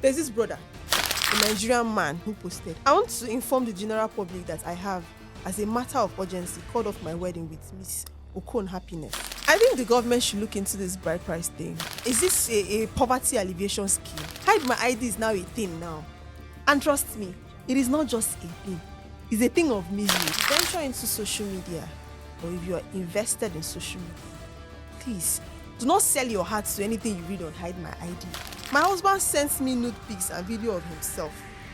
There's this brother, a Nigerian man, who posted, I want to inform the general public that I have, as a matter of urgency, called off my wedding with Miss Okon Happiness. I think the government should look into this bride price thing. Is this a poverty alleviation scheme? Hide my ID is now a thing now. And trust me, it is not just a thing. It's a thing of misery. Venture into social media, or if you are invested in social media, please do not sell your heart to anything you read on Hide My ID. My husband sends me nude pics and video of himself,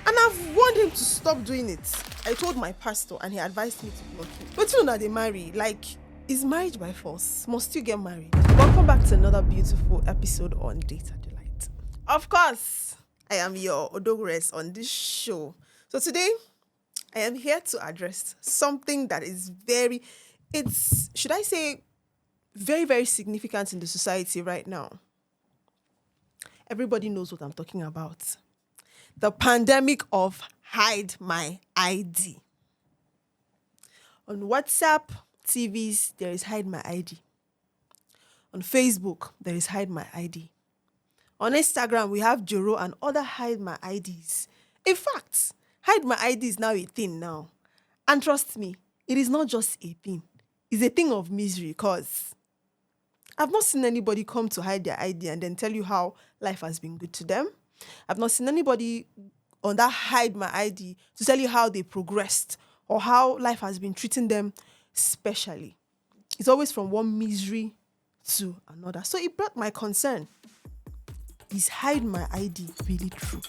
and I've warned him to stop doing it. I told my pastor and he advised me to block him. But you know that they marry, like, is marriage by force? Must you get married? Welcome back to another beautiful episode on Data Delight. Of course, I am your Odogres on this show. So today, I am here to address something that is very very significant in the society right now. Everybody knows what I'm talking about. The pandemic of Hide My ID. On WhatsApp, TVs, there is Hide My ID. On Facebook, there is Hide My ID. On Instagram, we have Joro and other Hide My IDs. In fact, Hide My ID is now a thing now. And trust me, it is not just a thing. It's a thing of misery, because I've not seen anybody come to hide their ID and then tell you how life has been good to them. I've not seen anybody on that Hide My ID to tell you how they progressed or how life has been treating them specially. It's always from one misery to another. So it brought my concern. Is Hide My ID really true?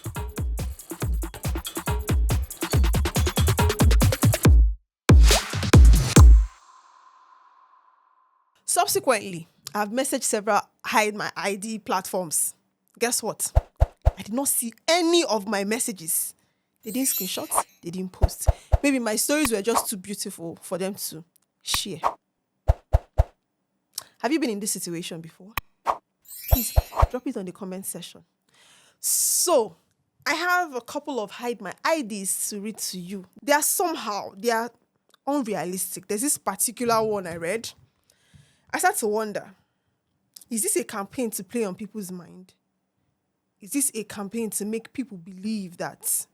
Subsequently, I've messaged several Hide My ID platforms. Guess what? I did not see any of my messages. They didn't screenshot, they didn't post. Maybe my stories were just too beautiful for them to share. Have you been in this situation before? Please drop it on the comment section. So, I have a couple of Hide My IDs to read to you. They are unrealistic. There's this particular one I read. I start to wonder, is this a campaign to play on people's mind? Is this a campaign to make people believe that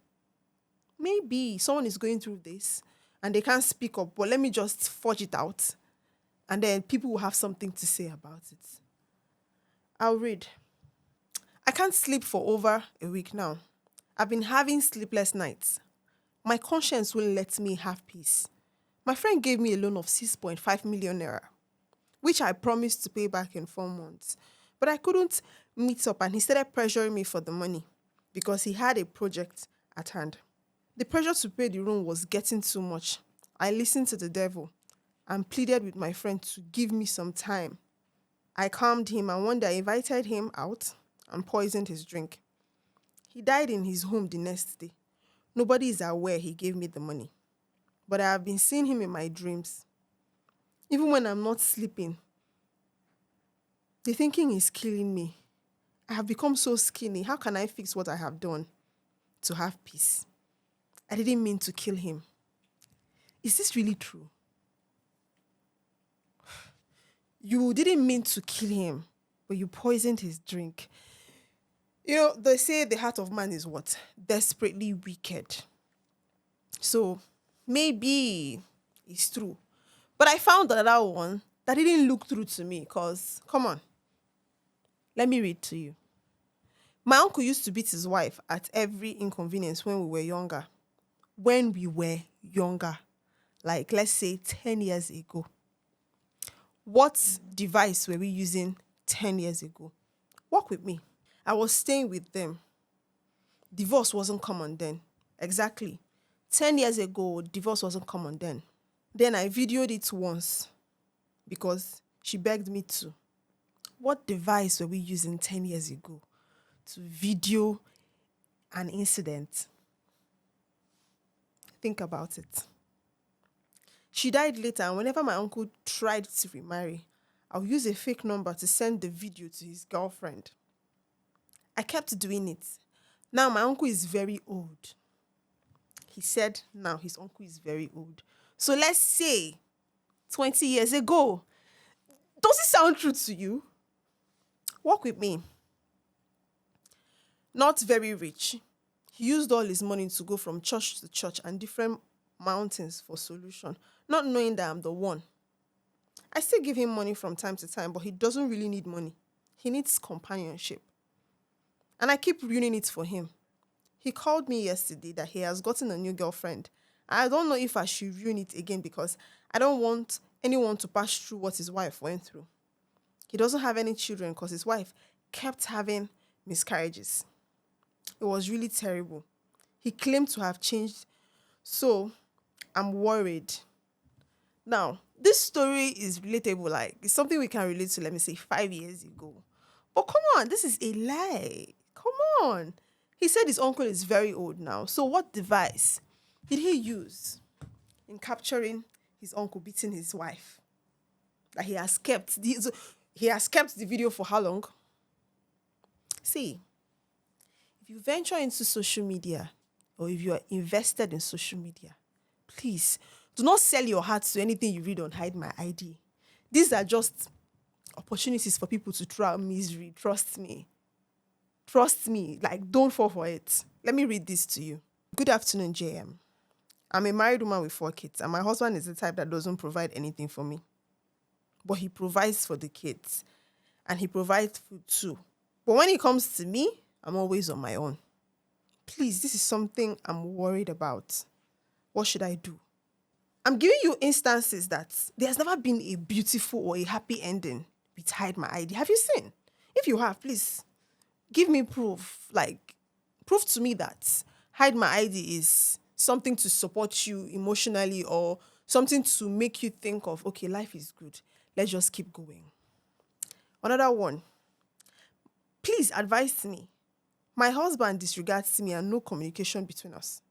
maybe someone is going through this and they can't speak up, but let me just forge it out and then people will have something to say about it? I'll read. I can't sleep for over a week now. I've been having sleepless nights. My conscience won't let me have peace. My friend gave me a loan of 6.5 million naira, which I promised to pay back in 4 months. But I couldn't meet up and he started pressuring me for the money because he had a project at hand. The pressure to pay the loan was getting too much. I listened to the devil and pleaded with my friend to give me some time. I calmed him and one day I invited him out and poisoned his drink. He died in his home the next day. Nobody is aware he gave me the money. But I have been seeing him in my dreams. Even when I'm not sleeping, the thinking is killing me. I have become so skinny. How can I fix what I have done to have peace? I didn't mean to kill him. Is this really true? You didn't mean to kill him, but you poisoned his drink. You know, they say the heart of man is what? Desperately wicked. So maybe it's true. But I found another one that didn't look through to me because, come on, let me read to you. My uncle used to beat his wife at every inconvenience when we were younger. Like let's say 10 years ago. What device were we using 10 years ago? Walk with me. I was staying with them. Divorce wasn't common then. Exactly. 10 years ago, divorce wasn't common then. Then I videoed it once because she begged me to. What device were we using 10 years ago to video an incident? Think about it. She died later, and whenever my uncle tried to remarry, I'll use a fake number to send the video to his girlfriend. I kept doing it. Now my uncle is very old. He said now his uncle is very old. So let's say 20 years ago. Does it sound true to you? Walk with me. not very rich. He used all his money to go from church to church and different mountains for solution, not knowing that I'm the one. I still give him money from time to time, but he doesn't really need money. He needs companionship. And I keep ruining it for him. He called me yesterday that he has gotten a new girlfriend. I don't know if I should ruin it again because I don't want anyone to pass through what his wife went through. He doesn't have any children because his wife kept having miscarriages. It was really terrible. He claimed to have changed, so I'm worried. Now, this story is relatable, like it's something we can relate to, let me say, 5 years ago. But come on, this is a lie. Come on. He said his uncle is very old now. So what device did he use in capturing his uncle beating his wife? That he has kept the video for how long? See, if you venture into social media or if you are invested in social media, please do not sell your heart to anything you read on Hide My ID. These are just opportunities for people to throw out misery. Trust me. Trust me. Like, don't fall for it. Let me read this to you. Good afternoon, JM. I'm a married woman with 4 kids, and my husband is the type that doesn't provide anything for me. But he provides for the kids, and he provides food too. But when it comes to me, I'm always on my own. Please, this is something I'm worried about. What should I do? I'm giving you instances that there's never been a beautiful or a happy ending with Hide My ID. Have you seen? If you have, please give me proof. Like, prove to me that Hide My ID is something to support you emotionally or something to make you think of, okay, life is good. Let's just keep going. Another one. Please advise me. My husband disregards me and no communication between us.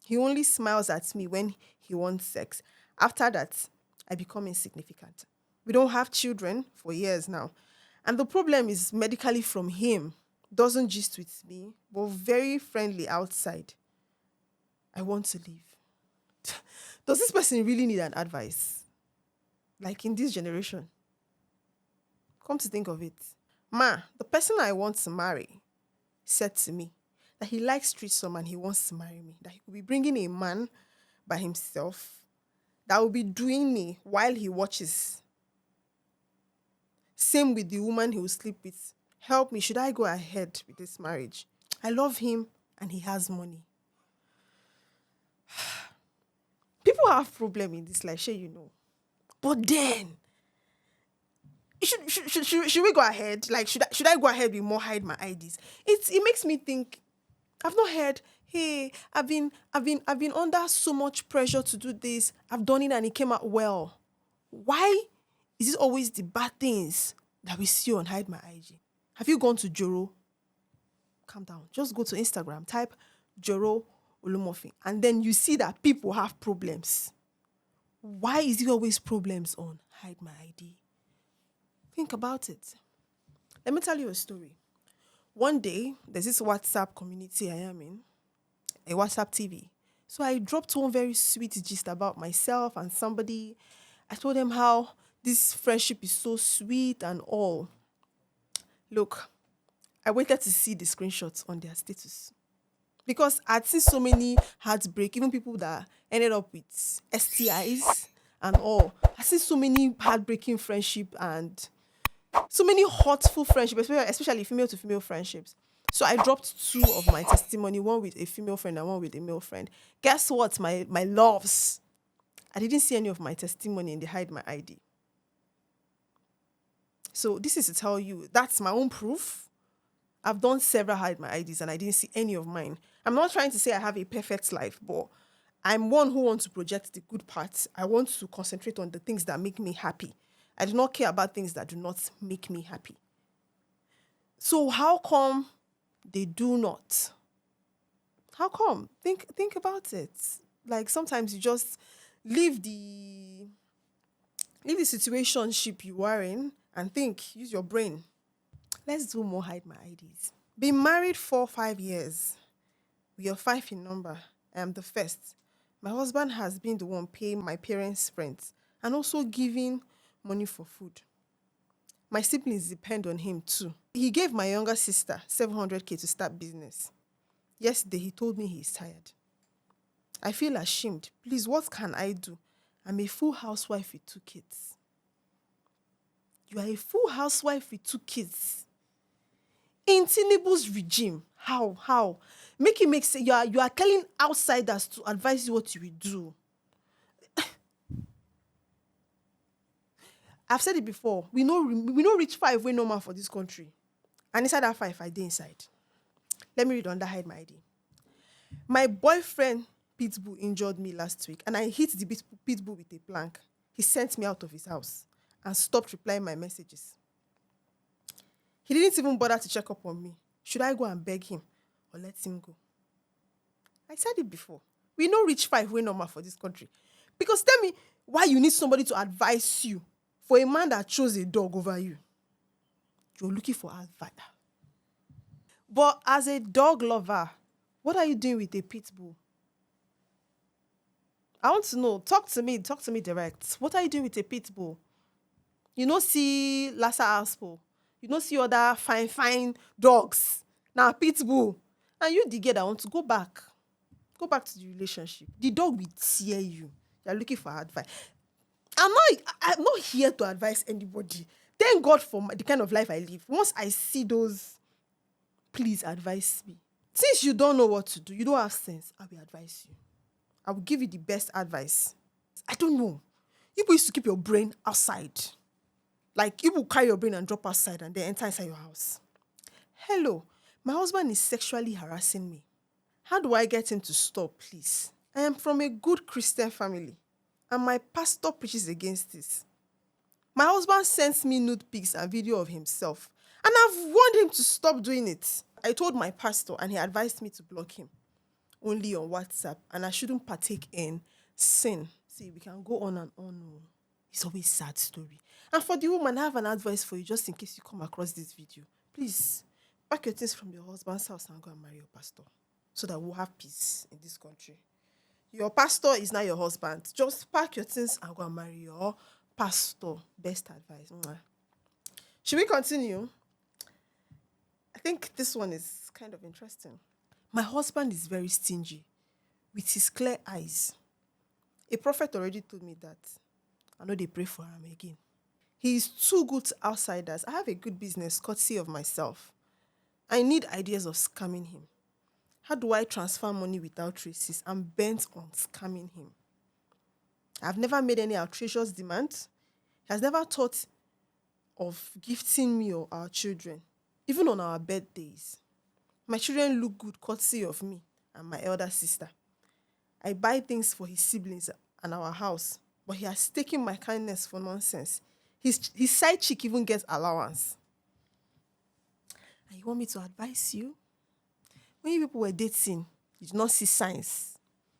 He only smiles at me when he wants sex. After that, I become insignificant. We don't have children for years now. And the problem is medically from him. Doesn't gist with me, but very friendly outside. I want to leave. Does this person really need an advice? Like in this generation? Come to think of it. Ma, the person I want to marry said to me that he likes threesome and he wants to marry me. That he could be bringing a man by himself that will be doing me while he watches. Same with the woman he will sleep with. Help me, should I go ahead with this marriage? I love him and he has money. People have problem in this life, sure you know. But then, should we go ahead? Like, should I go ahead with more Hide My IDs? It makes me think. I've not heard. Hey, I've been under so much pressure to do this. I've done it and it came out well. Why is it always the bad things that we see on Hide My IG? Have you gone to Joro? Calm down. Just go to Instagram. Type Joro Olumofin, and then you see that people have problems. Why is it always problems on Hide My ID? Think about it. Let me tell you a story. One day, there's this WhatsApp community I am in, a WhatsApp TV. So I dropped one very sweet gist about myself and somebody. I told them how this friendship is so sweet and all. Look, I waited to see the screenshots on their status. Because I'd seen so many heartbreak, even people that ended up with STIs and all. I've seen so many heartbreaking friendship and so many hurtful friendships, especially female to female friendships. So I dropped 2 of my testimony, one with a female friend and one with a male friend. Guess what, my loves? I didn't see any of my testimony in the Hide My ID. So this is to tell you, that's my own proof. I've done several Hide My IDs and I didn't see any of mine. I'm not trying to say I have a perfect life, but I'm one who wants to project the good parts. I want to concentrate on the things that make me happy. I do not care about things that do not make me happy. So how come they do not? How come? Think about it. Like sometimes you just leave the situationship you are in and think, use your brain. Let's do more Hide My IDs. Been married 4-5 years. We are 5 in number. I am the first. My husband has been the one paying my parents' rent and also giving money for food. My siblings depend on him too. He gave my younger sister 700K to start business. Yesterday, he told me he's tired. I feel ashamed. Please, what can I do? I'm a full housewife with 2 kids. You are a full housewife with 2 kids. In Tinubu's regime, how? Make sense. You are telling outsiders to advise you what you will do. I've said it before. We know reach 5 way normal for this country. And inside that 5, I did inside. Let me read under hide my ID. My boyfriend Pitbull injured me last week, and I hit the Pitbull with a plank. He sent me out of his house and stopped replying my messages. He didn't even bother to check up on me. Should I go and beg him or let him go? I said it before. We know reach 5 way normal for this country. Because tell me why you need somebody to advise you for a man that chose a dog over you. You're looking for advice. But as a dog lover, what are you doing with a pit bull? I want to know. Talk to me direct. What are you doing with a pit bull? You don't see Lhasa Aspo. You don't see other fine dogs. Now pit bull. And you the girl that want to go back. Go back to the relationship. The dog will tear you. You're looking for advice. I'm not here to advise anybody. Thank God for the kind of life I live. Once I see those, please advise me. Since you don't know what to do, you don't have sense, I will advise you. I will give you the best advice. I don't know. You used to keep your brain outside. Like, you will carry your brain and drop outside and then enter inside your house. Hello, my husband is sexually harassing me. How do I get him to stop, please? I am from a good Christian family, and my pastor preaches against this. My husband sends me nude pics and video of himself, and I've warned him to stop doing it. I told my pastor, and he advised me to block him only on WhatsApp, and I shouldn't partake in sin. See, we can go on and on. It's always a sad story. And for the woman, I have an advice for you, just in case you come across this video. Please, pack your things from your husband's house and go and marry your pastor, so that we'll have peace in this country. Your pastor is not your husband. Just pack your things and go and marry your pastor. Best advice. Should we continue? I think this one is kind of interesting. My husband is very stingy with his clear eyes. A prophet already told me that. I know they pray for him again. He is too good to outsiders. I have a good business courtesy of myself. I need ideas of scamming him. How do I transfer money without traces? I'm bent on scamming him. I've never made any outrageous demands. He has never thought of gifting me or our children, even on our birthdays. My children look good courtesy of me and my elder sister. I buy things for his siblings and our house, but he has taken my kindness for nonsense. His side chick even gets allowance. And you want me to advise you? When you people were dating, you did not see signs.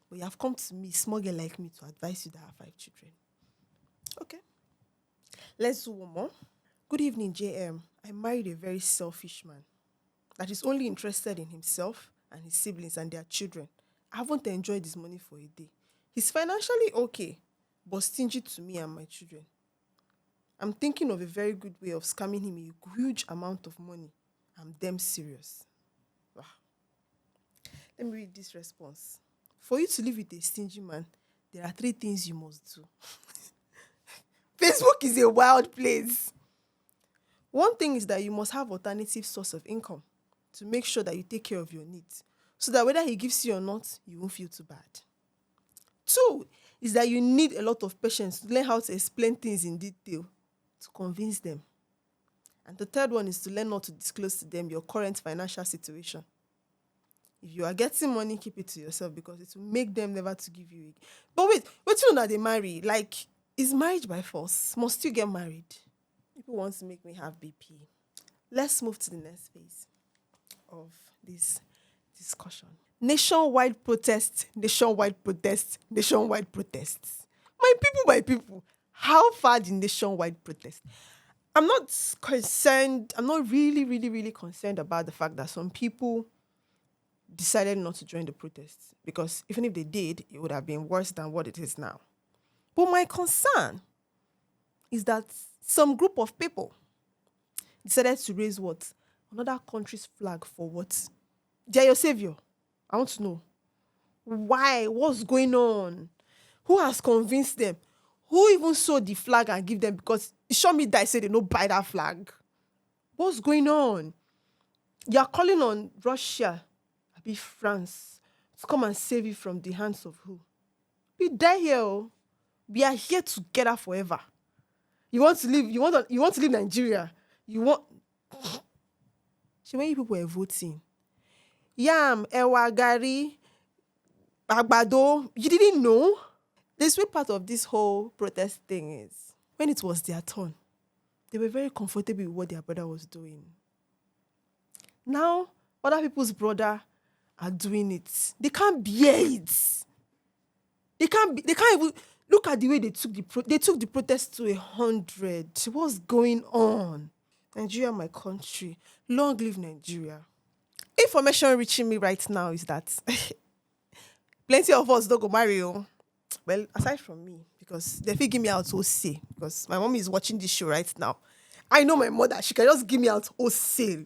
But you have come to me, small girl like me, to advise you that I have 5 children. Okay. Let's do one more. Good evening, JM. I married a very selfish man that is only interested in himself and his siblings and their children. I haven't enjoyed his money for a day. He's financially okay, but stingy to me and my children. I'm thinking of a very good way of scamming him a huge amount of money. I'm damn serious. Wow. Let me read this response. For you to live with a stingy man, there are 3 things you must do. Facebook is a wild place. One thing is that you must have alternative source of income to make sure that you take care of your needs, so that whether he gives you or not, you won't feel too bad. 2 is that you need a lot of patience to learn how to explain things in detail to convince them. And the 3rd one is to learn not to disclose to them your current financial situation. If you are getting money, keep it to yourself, because it will make them never to give you. But wait, you know that they marry? Like, is marriage by force? Must you get married? People want to make me have BP. Let's move to the next phase of this discussion. Nationwide protests, nationwide protests, nationwide protests. My people, how far the nationwide protest? I'm not concerned. I'm not really concerned about the fact that some people decided not to join the protests, because even if they did, it would have been worse than what it is now. But my concern is that some group of people decided to raise what? Another country's flag for what? They're your savior. I want to know. Why? What's going on? Who has convinced them? Who even sold the flag and give them? Because it showed me that said they don't buy that flag. What's going on? You're calling on Russia, be France, to come and save you from the hands of who? We die here. Oh. We are here together forever. You want to leave? You want to leave Nigeria? You want? See, when you people were voting, yam, ewa, gari, agbado, you didn't know. The sweet part of this whole protest thing is when it was their turn, they were very comfortable with what their brother was doing. Now, other people's brother are doing it. They can't bear it. They can't even look at the way they took the protest to 100. What's going on? Nigeria, my country. Long live Nigeria. Information reaching me right now is that plenty of us don't go marry. Oh. Well, aside from me, because they feel give me out say because my mom is watching this show right now. I know my mother, she can just give me out say.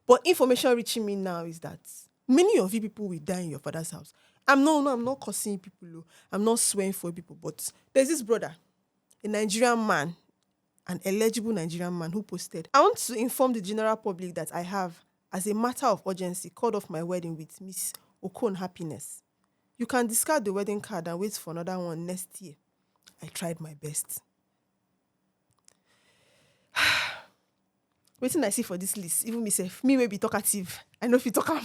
But information reaching me now is that many of you people will die in your father's house. I'm not cursing people. I'm not swearing for people. But there's this brother, a Nigerian man, an eligible Nigerian man who posted, I want to inform the general public that I have, as a matter of urgency, called off my wedding with Miss Okon Happiness. You can discard the wedding card and wait for another one next year. I tried my best. Waiting I see for this list, even myself, me may be talkative. I know if you talk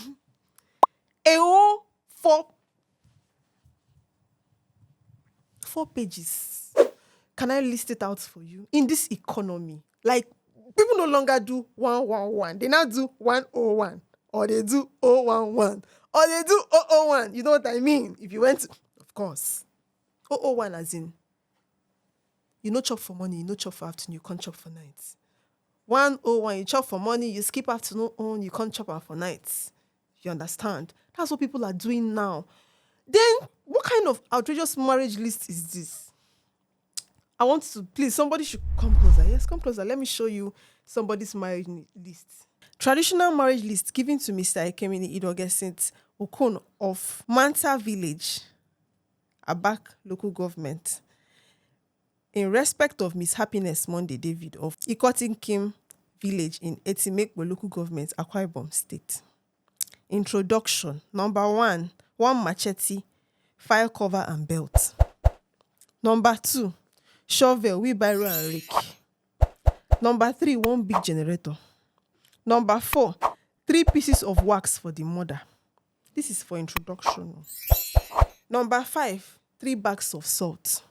four pages. Can I list it out for you? In this economy, like people no longer do 111. They now do 101. Or they do 011. Or they do 001. You know what I mean? If you went to, of course. 001 as in, you no chop for morning, you no chop for afternoon, you can't chop for nights. 101, you chop for morning, you skip afternoon, you can't chop for nights. You understand? That's what people are doing now. Then, what kind of outrageous marriage list is this? I want to, please, somebody should come closer. Yes, come closer. Let me show you somebody's marriage list. Traditional marriage list given to Mr. Ekemini Idogesint Okon of Manta Village, Abak local government, in respect of Miss Happiness Monday David of Ikotin Kim Village in Etimekbo local government, Akwa Ibom State. Introduction. Number 1, one machete, file cover and belt. Number 2, shovel, wheelbarrow and rake. Number 3, one big generator. Number 4, 3 pieces of wax for the mother. This is for introduction. Number 5, 3 bags of salt.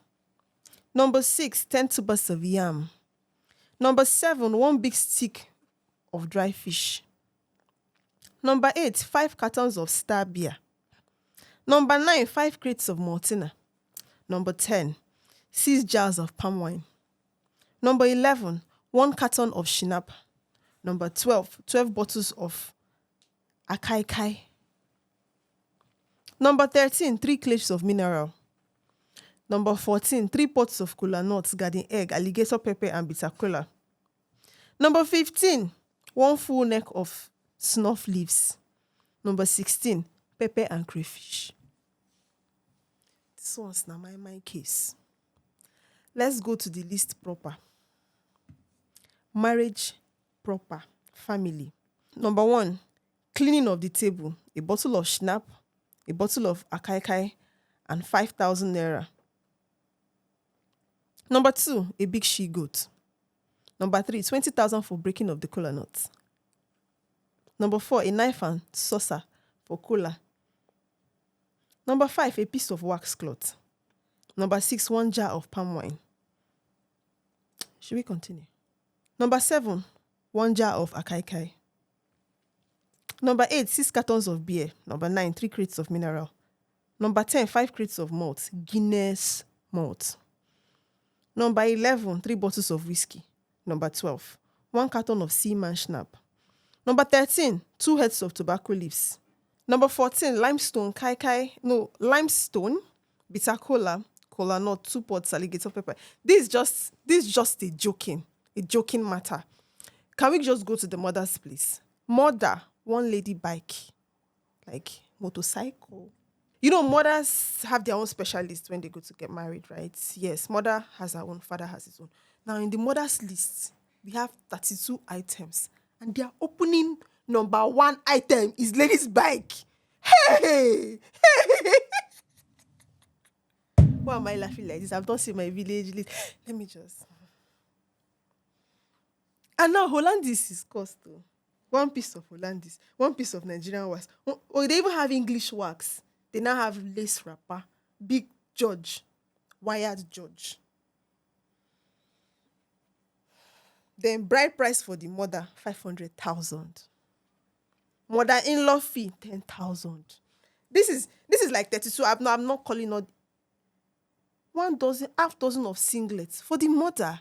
Number 6, 10 tubers of yam. Number 7, 1 big stick of dry fish. Number 8, 5 cartons of star beer. Number 9, 5 crates of Maltina. Number 10, 6 jars of palm wine. Number 11, 1 carton of shinap. Number 12, 12 bottles of akaikai. Number 13, 3 clips of mineral. Number 14, 3 pots of kola nuts, garden egg, alligator pepper, and bitter kola. Number 15, 1 full neck of snuff leaves. Number 16, pepper and crayfish. This one's not my case. Let's go to the list proper. Marriage proper. Family. Number 1, cleaning of the table. A bottle of schnapp, a bottle of akaikai, and 5,000 naira. Number 2, a big she goat. Number 3, 20,000 for breaking of the kola nuts. Number 4, a knife and saucer for kola. Number 5, a piece of wax cloth. Number 6, 1 jar of palm wine. Should we continue? Number 7, 1 jar of akaikai. Number 8, 6 cartons of beer. Number 9, 3 crates of mineral. Number 10, 5 crates of malt, Guinness malt. Number 11, 3 bottles of whiskey. Number 12, 1 carton of Seaman Schnapp. Number 13, 2 heads of tobacco leaves. Number 14, limestone, limestone, bitter cola, kola nut, 2 pots, alligator pepper. This is just a joking matter. Can we just go to the mother's place? Mother, one lady bike, like motorcycle. You know, mothers have their own specialist when they go to get married, right? Yes, mother has her own, father has his own. Now, in the mother's list, we have 32 items, and their opening number one item is lady's bike. Hey! Why am I laughing like this? I've not seen my village list. Let me just. And now Hollandis is cost though. One piece of Hollandis, one piece of Nigerian wax. Or they even have English wax. They now have lace wrapper, big George, wired George. Then bride price for the mother, 500,000. Mother-in-law fee, 10,000. This is like 32. I'm not calling out one dozen, half dozen of singlets for the mother.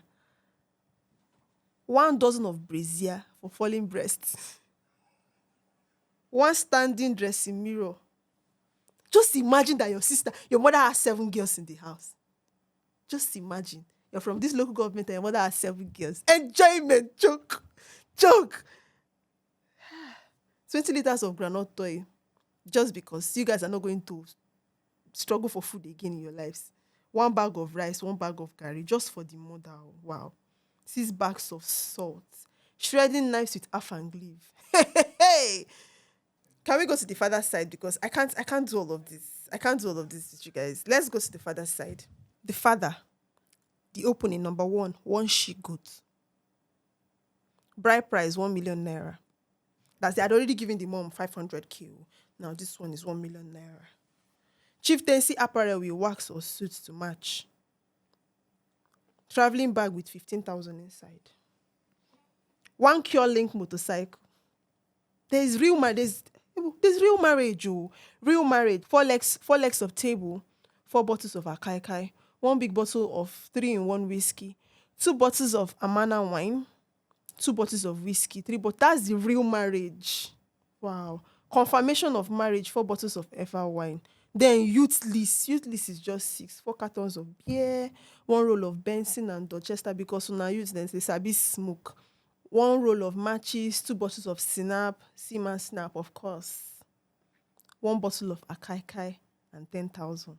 One dozen of brassiere for falling breasts. One standing dressing mirror. Just imagine that your mother has 7 girls in the house. Just imagine. You're from this local government and your mother has 7 girls. Enjoyment. Joke. Joke. 20 liters of groundnut oil. Just because you guys are not going to struggle for food again in your lives. 1 bag of rice, 1 bag of curry, just for the mother. Wow. 6 bags of salt. Shredding knives with half and glaive. Hey! Can we go to the father's side? Because I can't do all of this. I can't do all of this with you guys. Let's go to the father's side. The father, the opening, number 1 she goat. Bride price, 1 million naira. That's they had already given the mom 500K. Now this one is 1 million naira. Chieftaincy apparel with wax or suits to match. Traveling bag with 15,000 inside. 1 Cure Link motorcycle. There's real marriage, oh. Real marriage. 4 legs of table, 4 bottles of akaikai, 1 big bottle of 3-in-1 whiskey, 2 bottles of Amana wine, 2 bottles of whiskey, 3 bottles. That's the real marriage. Wow. Confirmation of marriage, 4 bottles of Ever wine. Then youth list. Youth list is just 6. 4 cartons of beer, 1 roll of Benson and Dorchester because on our youth then they sabi smoke. 1 roll of matches, 2 bottles of Snap, Seaman Snap, of course. 1 bottle of Akaikai and 10,000.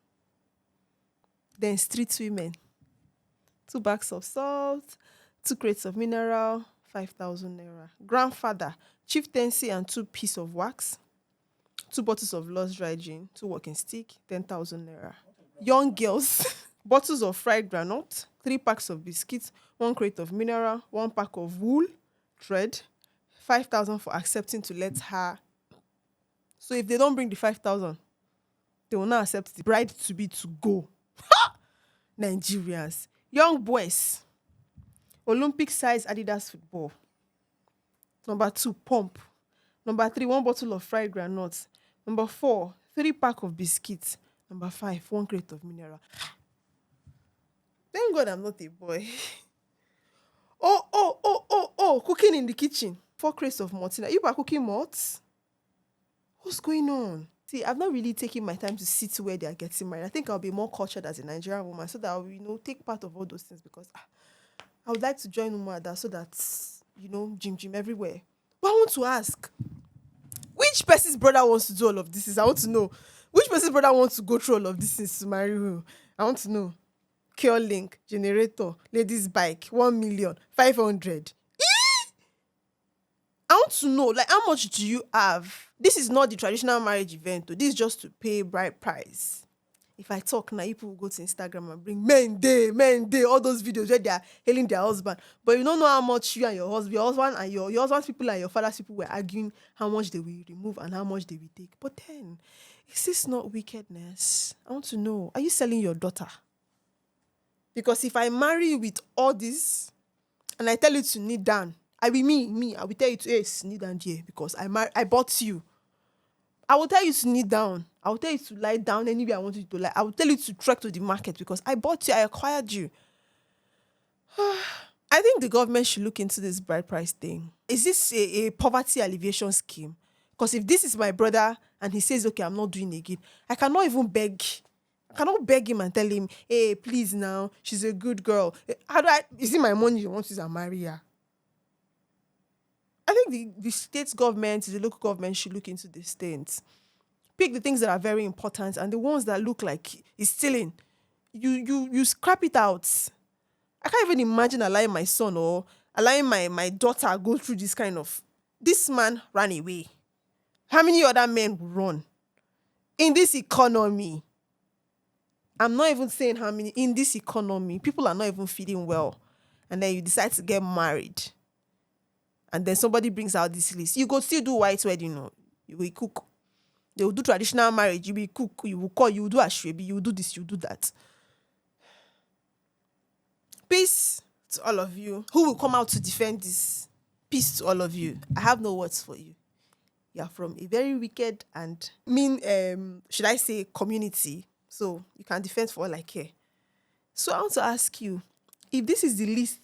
Then street women. 2 bags of salt, 2 crates of mineral, 5,000 naira. Grandfather, chieftaincy and 2 pieces of wax. 2 bottles of lost dry gin, 2 walking stick, 10,000 naira. Young girls, bottles of fried granite, 3 packs of biscuits, 1 crate of mineral, 1 pack of wool, thread, 5,000 for accepting to let her. So if they don't bring the 5,000, they will not accept the bride to be to go. Nigerians. Young boys, Olympic size Adidas football. Number 2, pump. Number 3, 1 bottle of fried granules. Number 4, 3 pack of biscuits. Number 5, 1 crate of mineral. Thank God I'm not a boy. Oh, cooking in the kitchen. 4 crates of Martina. You are cooking malts? What's going on? See, I've not really taken my time to sit where they are getting married. I think I'll be more cultured as a Nigerian woman so that I'll, take part of all those things because I would like to join Umada so that, Jim everywhere. But I want to ask, which person's brother wants to do all of this? I want to know. Which person's brother wants to go through all of this things to marry who? I want to know. Cure link, generator, ladies bike, 1 million, 500. I want to know, how much do you have? This is not the traditional marriage event. This is just to pay bride price. If I talk now, people will go to Instagram and bring men day, all those videos where they are hailing their husband. But you don't know how much you and your husband and your husband's people and your father's people were arguing how much they will remove and how much they will take. But then, is this not wickedness? I want to know, are you selling your daughter? Because if I marry you with all this and I tell you to kneel down, I will tell you to kneel down here because I bought you. I will tell you to kneel down. I will tell you to lie down anywhere I want you to lie. I will tell you to trek to the market because I bought you, I acquired you. I think the government should look into this bride price thing. Is this a poverty alleviation scheme? Because if this is my brother and he says, okay, I'm not doing it again, I cannot even beg. I cannot beg him and tell him, hey, please now, she's a good girl. Is it my money you want to use and marry her? I think the state government, the local government should look into these things. Pick the things that are very important, and the ones that look like it's stealing, you scrap it out. I can't even imagine allowing my son or allowing my daughter go through this kind of. This man ran away. How many other men will run in this economy? I'm not even saying how many in this economy. People are not even feeding well, and then you decide to get married, and then somebody brings out this list. You go still do white wedding, you will cook. They will do traditional marriage. You will cook. You will call. You will do ashwebi. You will do this. You will do that. Peace to all of you. Who will come out to defend this? Peace to all of you. I have no words for you. You are from a very wicked and mean, should I say, community. So you can defend for all I care. So I want to ask you, if this is the list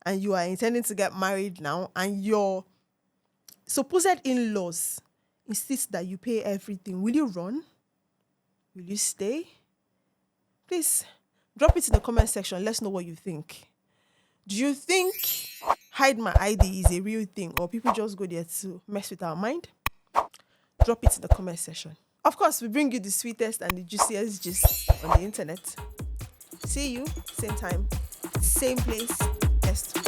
and you are intending to get married now and your supposed in-laws insist that you pay everything, will you run? Will you stay? Please drop it in the comment section. Let's know what you think. Do you think hide my ID is a real thing, or people just go there to mess with our mind? Drop it in the comment section. Of course, we bring you the sweetest and the juiciest gist on the internet. See you, same time, same place, next week.